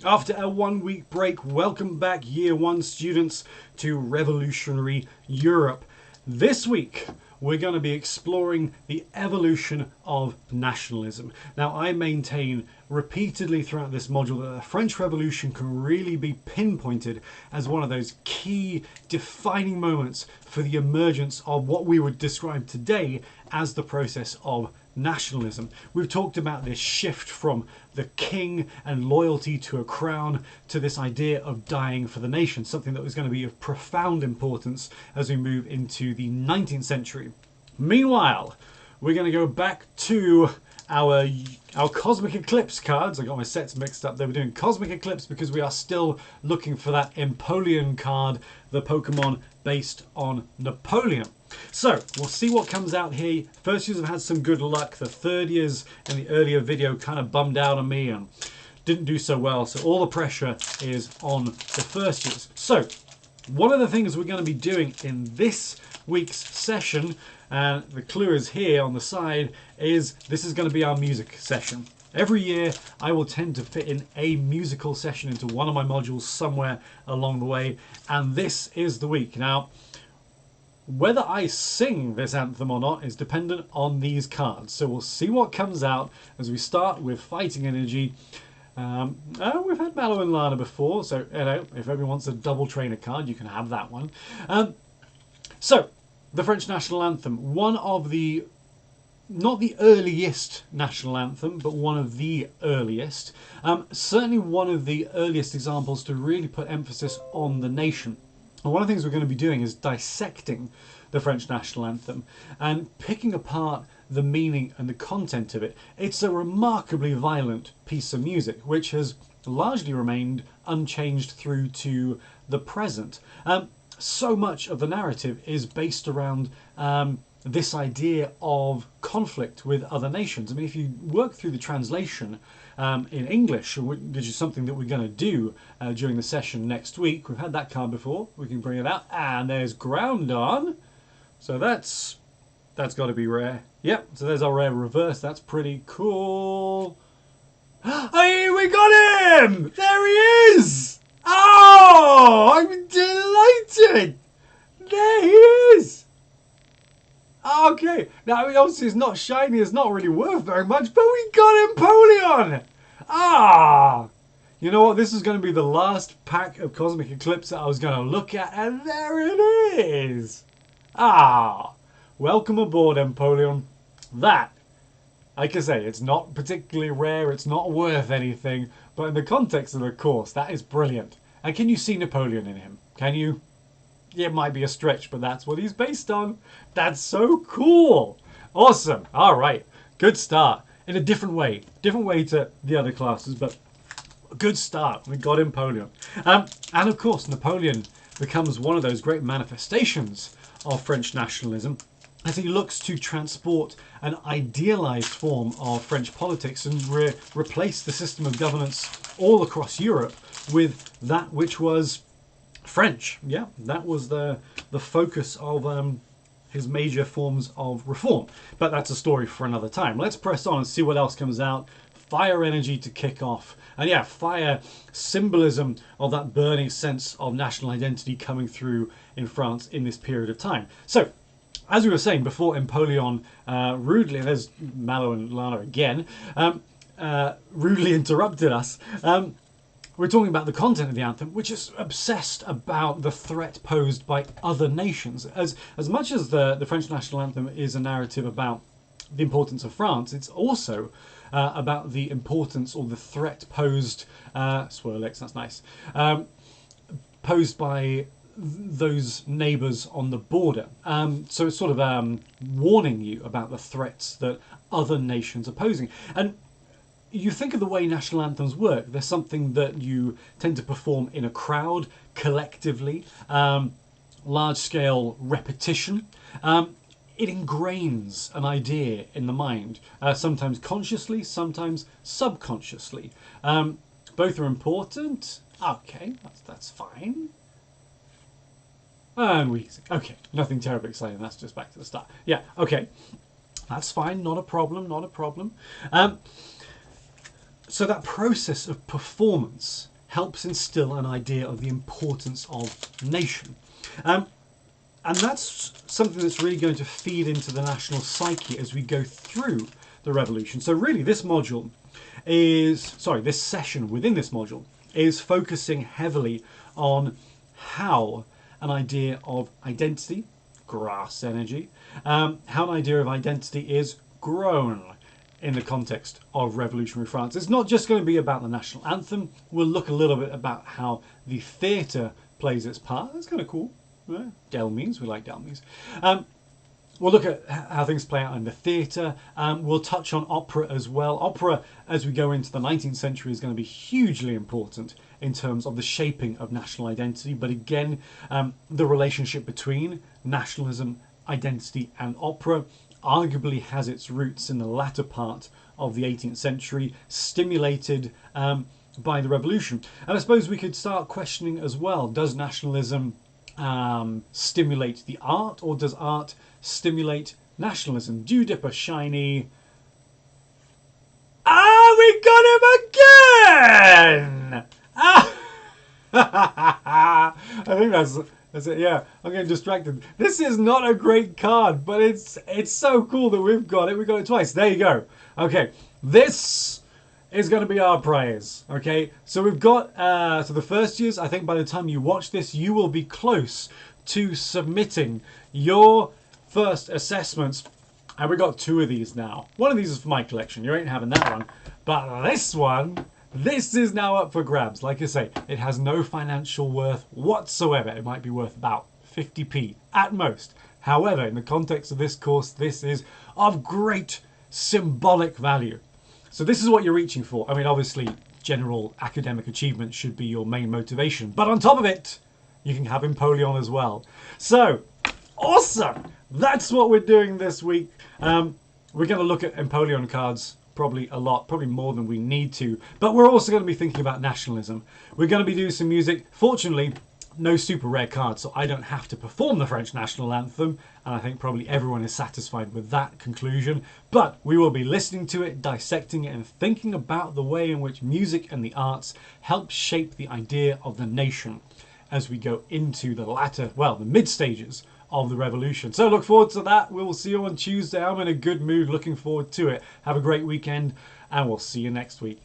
After a 1 week break, welcome back Year 1 students to Revolutionary Europe. This week, we're going to be exploring the evolution of nationalism. Now, I maintain repeatedly throughout this module that the French Revolution can really be pinpointed as one of those key defining moments for the emergence of what we would describe today as the process of nationalism. We've talked about this shift from the king and loyalty to a crown to this idea of dying for the nation, something that was going to be of profound importance as we move into the 19th century. Meanwhile, we're going to go back to our Cosmic Eclipse cards. I got my sets mixed up. They were doing Cosmic Eclipse because we are still looking for that Empoleon card, the Pokemon based on Napoleon. So we'll see what comes out here. First years have had some good luck. The third years in the earlier video kind of bummed out on me and didn't do so well. So all the pressure is on the first years. So one of the things we're going to be doing in this week's session, and the clue is here on the side, is this is going to be our music session. Every year I will tend to fit in a musical session into one of my modules somewhere along the way, and this is the week. Now, whether I sing this anthem or not is dependent on these cards. So we'll see what comes out as we start with Fighting Energy. We've had Mallow and Lana before, so if everyone wants a double trainer card, you can have that one. So, the French National Anthem, one of the, not the earliest national anthem, but one of the earliest. Certainly one of the earliest examples to really put emphasis on the nation. And one of the things we're going to be doing is dissecting the French National Anthem and picking apart the meaning and the content of it. It's a remarkably violent piece of music, which has largely remained unchanged through to the present. So much of the narrative is based around this idea of conflict with other nations. I mean, if you work through the translation in English, which is something that we're going to do during the session next week. We've had that card before. We can bring it out. And there's Groundon. So that's got to be rare. Yep, so there's our rare reverse. That's pretty cool. Hey, we got him! There he is! Oh, I'm delighted! There he is! Okay, now obviously it's not shiny, it's not really worth very much, but we got Empoleon! Ah! You know what, this is going to be the last pack of Cosmic Eclipse that I was going to look at, and there it is! Ah! Welcome aboard, Empoleon. That, like I say, it's not particularly rare, it's not worth anything, but in the context of the course, that is brilliant. And can you see Napoleon in him? Can you? It might be a stretch, but that's what he's based on. That's so cool. Awesome. All right. Good start. In a different way to the other classes, but a good start. We got Empoleon. And of course, Napoleon becomes one of those great manifestations of French nationalism as he looks to transport an idealized form of French politics and replace the system of governance all across Europe with that which was French. Yeah, that was the focus of his major forms of reform. But that's a story for another time. Let's press on and see what else comes out. Fire Energy to kick off. And yeah, fire, symbolism of that burning sense of national identity coming through in France in this period of time. So, as we were saying before, Empoleon rudely, there's Mallow and Lana again, rudely interrupted us. We're talking about the content of the anthem, which is obsessed about the threat posed by other nations. As much as the French national anthem is a narrative about the importance of France, it's also about the importance or the threat posed, Swirlix, that's nice, posed by those neighbours on the border. So it's sort of warning you about the threats that other nations are posing. And you think of the way national anthems work. There's something that you tend to perform in a crowd, collectively, large-scale repetition. It ingrains an idea in the mind, sometimes consciously, sometimes subconsciously. Both are important. Okay, that's fine. And okay, nothing terribly exciting. That's just back to the start. Yeah, okay, that's fine. Not a problem. Not a problem. So that process of performance helps instill an idea of the importance of nation. And that's something that's really going to feed into the national psyche as we go through the revolution. So really this session within this module is focusing heavily on how an idea of identity, grass energy, how an idea of identity is grown in the context of revolutionary France. It's not just going to be about the national anthem. We'll look a little bit about how the theatre plays its part. That's kind of cool. Yeah. Delmies, we like Delmies. We'll look at how things play out in the theatre. We'll touch on opera as well. Opera, as we go into the 19th century, is going to be hugely important in terms of the shaping of national identity. But again, the relationship between nationalism, identity and opera arguably has its roots in the latter part of the 18th century, stimulated by the revolution. And I suppose we could start questioning as well, does nationalism stimulate the art, or does art stimulate nationalism? Dew Dipper Shiny. Ah, we got him again! Ah! I think that's it. Yeah, I'm getting distracted. This is not a great card, but it's so cool that we've got it. We got it twice. There you go. Okay, this is going to be our prize. Okay, so we've got so the first years. I think by the time you watch this, you will be close to submitting your first assessments. And we got 2 of these now. One of these is for my collection. You ain't having that one. But this one, this is now up for grabs. Like I say, it has no financial worth whatsoever. It might be worth about 50p at most. However, in the context of this course, this is of great symbolic value. So this is what you're reaching for. I mean, obviously, general academic achievement should be your main motivation. But on top of it, you can have Empoleon as well. So, awesome! That's what we're doing this week. We're going to look at Empoleon cards probably a lot, probably more than we need to. But we're also going to be thinking about nationalism. We're going to be doing some music. Fortunately, no super rare cards, so I don't have to perform the French national anthem. And I think probably everyone is satisfied with that conclusion. But we will be listening to it, dissecting it, and thinking about the way in which music and the arts help shape the idea of the nation as we go into the mid stages of the revolution. So look forward to that. We will see you on Tuesday. I'm in a good mood, looking forward to it. Have a great weekend, and we'll see you next week.